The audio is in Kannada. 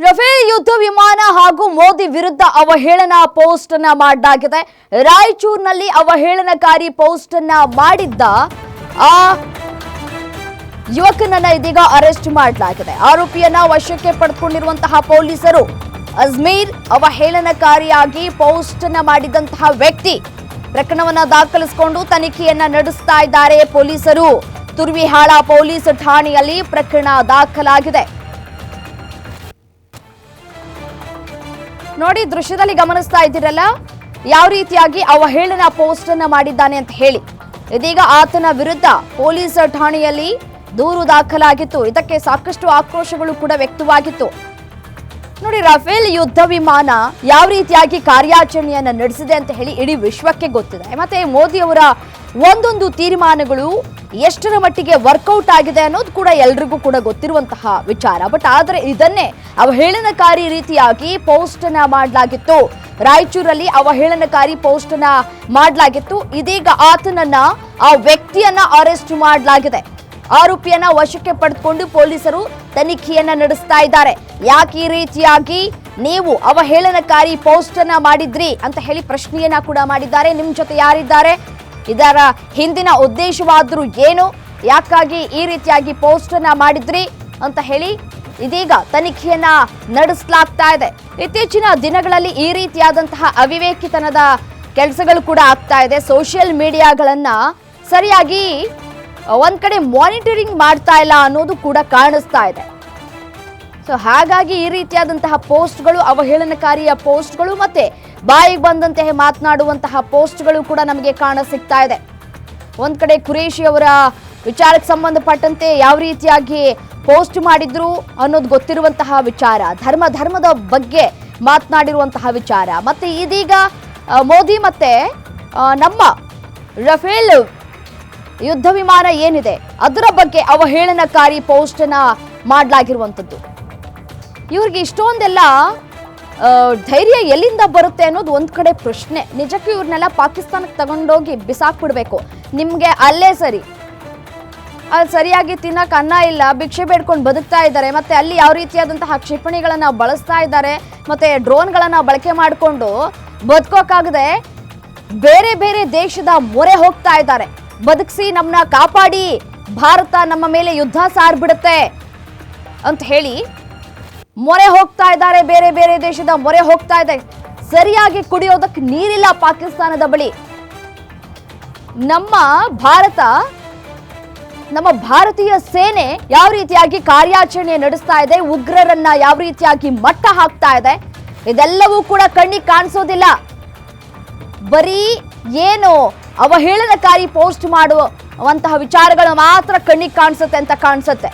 ರಫೇಲ್ ಯುದ್ಧ ವಿಮಾನ ಹಾಗೂ ಮೋದಿ ವಿರುದ್ಧ ಅವಹೇಳನಾ ಪೋಸ್ಟ್ ಅನ್ನ ಮಾಡಲಾಗಿದೆ. ರಾಯಚೂರಿನಲ್ಲಿ ಅವಹೇಳನಕಾರಿ ಪೋಸ್ಟ್ ಅನ್ನ ಮಾಡಿದ್ದ ಆ ಯುವಕನನ್ನ ಇದೀಗ ಅರೆಸ್ಟ್ ಮಾಡಲಾಗಿದೆ. ಆರೋಪಿಯನ್ನ ವಶಕ್ಕೆ ಪಡೆದುಕೊಂಡಿರುವಂತಹ ಪೊಲೀಸರು ಅಜ್ಮೀರ್ ಅವಹೇಳನಕಾರಿಯಾಗಿ ಪೋಸ್ಟ್ ಅನ್ನ ಮಾಡಿದಂತಹ ವ್ಯಕ್ತಿ ಪ್ರಕರಣವನ್ನ ದಾಖಲಿಸಿಕೊಂಡು ತನಿಖೆಯನ್ನ ನಡೆಸ್ತಾ ಇದ್ದಾರೆ ಪೊಲೀಸರು. ತುರ್ವಿಹಾಳ ಪೊಲೀಸ್ ಠಾಣೆಯಲ್ಲಿ ಪ್ರಕರಣ ದಾಖಲಾಗಿದೆ. ನೋಡಿ, ದೃಶ್ಯದಲ್ಲಿ ಗಮನಿಸ್ತಾ ಇದ್ದೀರಲ್ಲ, ಯಾವ ರೀತಿಯಾಗಿ ಅವಹೇಳನ ಪೋಸ್ಟ್ ಅನ್ನ ಮಾಡಿದ್ದಾನೆ ಅಂತ ಹೇಳಿ. ಇದೀಗ ಆತನ ವಿರುದ್ಧ ಪೊಲೀಸ್ ಠಾಣೆಯಲ್ಲಿ ದೂರು ದಾಖಲಾಗಿತ್ತು. ಇದಕ್ಕೆ ಸಾಕಷ್ಟು ಆಕ್ರೋಶಗಳು ಕೂಡ ವ್ಯಕ್ತವಾಗಿತ್ತು. ನೋಡಿ, ರಫೇಲ್ ಯುದ್ಧ ವಿಮಾನ ಯಾವ ರೀತಿಯಾಗಿ ಕಾರ್ಯಾಚರಣೆಯನ್ನ ನಡೆಸಿದೆ ಅಂತ ಹೇಳಿ ಇಡೀ ವಿಶ್ವಕ್ಕೆ ಗೊತ್ತಿದೆ. ಮತ್ತೆ ಮೋದಿ ಅವರ ಒಂದೊಂದು ತೀರ್ಮಾನಗಳು ಎಷ್ಟರ ಮಟ್ಟಿಗೆ ವರ್ಕೌಟ್ ಆಗಿದೆ ಅನ್ನೋದು ಕೂಡ ಎಲ್ರಿಗೂ ಕೂಡ ಗೊತ್ತಿರುವಂತಹ ವಿಚಾರ. ಬಟ್ ಆದ್ರೆ ಇದನ್ನೇ ಅವಹೇಳನಕಾರಿ ರೀತಿಯಾಗಿ ಪೋಸ್ಟ್ ಅನ್ನ ಮಾಡಲಾಗಿತ್ತು. ರಾಯಚೂರಲ್ಲಿ ಅವಹೇಳನಕಾರಿ ಪೋಸ್ಟ್ ಅನ್ನ ಮಾಡಲಾಗಿತ್ತು. ಇದೀಗ ಆತನನ್ನ, ಆ ವ್ಯಕ್ತಿಯನ್ನ ಅರೆಸ್ಟ್ ಮಾಡಲಾಗಿದೆ. ಆರೋಪಿಯನ್ನ ವಶಕ್ಕೆ ಪಡೆದುಕೊಂಡು ಪೊಲೀಸರು ತನಿಖೆಯನ್ನ ನಡೆಸ್ತಾ ಇದ್ದಾರೆ. ಯಾಕೆ ಈ ರೀತಿಯಾಗಿ ನೀವು ಅವಹೇಳನಕಾರಿ ಪೋಸ್ಟ್ ಅನ್ನ ಮಾಡಿದ್ರಿ ಅಂತ ಹೇಳಿ ಪ್ರಶ್ನೆಯನ್ನ ಕೂಡ ಮಾಡಿದ್ದಾರೆ. ನಿಮ್ ಜೊತೆ ಯಾರಿದ್ದಾರೆ, ಇದರ ಹಿಂದಿನ ಉದ್ದೇಶವಾದ್ರೂ ಏನು, ಯಾಕಾಗಿ ಈ ರೀತಿಯಾಗಿ ಪೋಸ್ಟ್ ಅನ್ನ ಮಾಡಿದ್ರಿ ಅಂತ ಹೇಳಿ ಇದೀಗ ತನಿಖೆಯನ್ನ ನಡೆಸಲಾಗ್ತಾ ಇದೆ. ಇತ್ತೀಚಿನ ದಿನಗಳಲ್ಲಿ ಈ ರೀತಿಯಾದಂತಹ ಅವಿವೇಕಿತನದ ಕೆಲಸಗಳು ಕೂಡ ಆಗ್ತಾ ಇದೆ. ಸೋಷಿಯಲ್ ಮೀಡಿಯಾಗಳನ್ನ ಸರಿಯಾಗಿ ಒಂದ್ ಕಡೆ ಮಾನಿಟರಿಂಗ್ ಮಾಡ್ತಾ ಇಲ್ಲ ಅನ್ನೋದು ಕೂಡ ಕಾಣಿಸ್ತಾ ಇದೆ. ಸೊ ಹಾಗಾಗಿ ಈ ರೀತಿಯಾದಂತಹ ಪೋಸ್ಟ್ಗಳು, ಅವಹೇಳನಕಾರಿಯ ಪೋಸ್ಟ್ಗಳು ಮತ್ತೆ ಬಾಯಿಗೆ ಬಂದಂತೆ ಮಾತನಾಡುವಂತಹ ಪೋಸ್ಟ್ಗಳು ಕೂಡ ನಮಗೆ ಕಾಣ ಸಿಗ್ತಾ ಇದೆ. ಒಂದ್ ಕಡೆ ಖುರೇಶಿ ಅವರ ವಿಚಾರಕ್ಕೆ ಸಂಬಂಧಪಟ್ಟಂತೆ ಯಾವ ರೀತಿಯಾಗಿ ಪೋಸ್ಟ್ ಮಾಡಿದ್ರು ಅನ್ನೋದು ಗೊತ್ತಿರುವಂತಹ ವಿಚಾರ, ಧರ್ಮದ ಬಗ್ಗೆ ಮಾತನಾಡಿರುವಂತಹ ವಿಚಾರ, ಮತ್ತೆ ಇದೀಗ ಮೋದಿ ಮತ್ತೆ ನಮ್ಮ ರಫೇಲ್ ಯುದ್ಧ ವಿಮಾನ ಏನಿದೆ ಅದರ ಬಗ್ಗೆ ಅವಹೇಳನಕಾರಿ ಪೋಸ್ಟ್ ಅನ್ನ ಮಾಡಲಾಗಿರುವಂಥದ್ದು. ಇವ್ರಿಗೆ ಇಷ್ಟೊಂದೆಲ್ಲ ಧೈರ್ಯ ಎಲ್ಲಿಂದ ಬರುತ್ತೆ ಅನ್ನೋದು ಒಂದ್ ಕಡೆ ಪ್ರಶ್ನೆ. ನಿಜಕ್ಕೂ ಇವ್ರನ್ನೆಲ್ಲ ಪಾಕಿಸ್ತಾನಕ್ಕೆ ತಗೊಂಡೋಗಿ ಬಿಸಾಕ್ಬಿಡ್ಬೇಕು. ನಿಮ್ಗೆ ಅಲ್ಲೇ ಸರಿ, ಅಲ್ಲಿ ಸರಿಯಾಗಿ ತಿನ್ನಕ್ ಅನ್ನ ಇಲ್ಲ, ಭಿಕ್ಷೆ ಬೇಡ್ಕೊಂಡು ಬದುಕ್ತಾ ಇದ್ದಾರೆ, ಮತ್ತೆ ಅಲ್ಲಿ ಯಾವ ರೀತಿಯಾದಂತಹ ಕ್ಷಿಪಣಿಗಳನ್ನ ಬಳಸ್ತಾ ಇದ್ದಾರೆ, ಮತ್ತೆ ಡ್ರೋನ್ಗಳನ್ನ ಬಳಕೆ ಮಾಡಿಕೊಂಡು ಬದುಕೋಕಾಗದೆ ಬೇರೆ ಬೇರೆ ದೇಶದ ಮೊರೆ ಹೋಗ್ತಾ ಇದ್ದಾರೆ. ಬದುಕಿಸಿ ನಮ್ಮನ್ನ ಕಾಪಾಡಿ, ಭಾರತ ನಮ್ಮ ಮೇಲೆ ಯುದ್ಧ ಸಾರ್ಬಿಡುತ್ತೆ ಅಂತ ಹೇಳಿ ಮೊರೆ ಹೋಗ್ತಾ ಇದ್ದಾರೆ. ಬೇರೆ ಬೇರೆ ದೇಶದ ಮೊರೆ ಹೋಗ್ತಾ ಇದೆ. ಸರಿಯಾಗಿ ಕುಡಿಯೋದಕ್ಕೆ ನೀರಿಲ್ಲ ಪಾಕಿಸ್ತಾನದ ಬಳಿ. ನಮ್ಮ ಭಾರತೀಯ ಸೇನೆ ಯಾವ ರೀತಿಯಾಗಿ ಕಾರ್ಯಾಚರಣೆ ನಡೆಸ್ತಾ ಇದೆ, ಉಗ್ರರನ್ನ ಯಾವ ರೀತಿಯಾಗಿ ಮಟ್ಟ ಹಾಕ್ತಾ ಇದೆ, ಇದೆಲ್ಲವೂ ಕೂಡ ಕಣ್ಣಿಗೆ ಕಾಣಿಸೋದಿಲ್ಲ. ಬರೀ ಏನು ಅವಹೇಳನಕಾರಿ ಪೋಸ್ಟ್ ಮಾಡುವಂತಹ ವಿಚಾರಗಳು ಮಾತ್ರ ಕಣ್ಣಿಗೆ ಕಾಣಿಸುತ್ತೆ ಅಂತ ಕಾಣಿಸುತ್ತೆ.